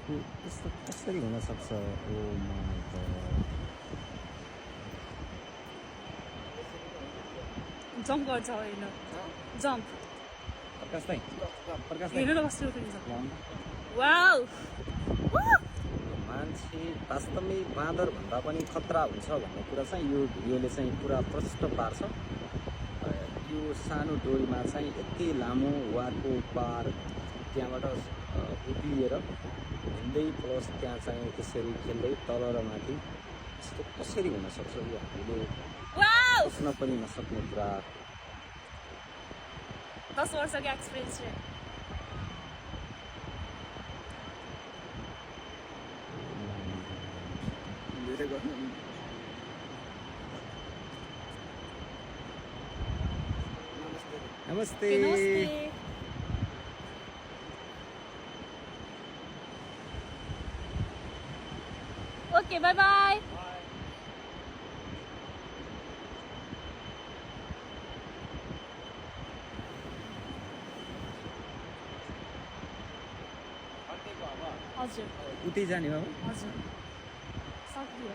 यस्तो कसरी हुनसक्छ? ओ माई गॉड! जम्प गर्छ होइन जम्प प्रकाश दाइ, प्रकाश दाइ, हेर्नु न कसरी उफ्रिन्छ यहाँ आउनु। वाउ मान्छे वास्तवमै बाँदर भन्दा पनि खतरा हुन्छ भन्ने कुरा चाहिँ यो भिडियोले चाहिँ पुरा प्रष्ट पार्छ। यो सानो डोरीमा चाहिँ यति लामो वारको पार त्यहाँबाट उभिएर हिँड्दै प्लस त्यहाँ चाहिँ त्यसरी खेल्दै तल र माथि यस्तो कसरी हुनसक्छ? यो हामीले वाउ सोच्न पनि नसक्ने कुरा। 10 वर्षको एक्सपिरियन्स चाहिँ नमस्ते। नमस्ते ओके बाई बाई हजुर उतै जाने बाबा? हजुर सक्दियो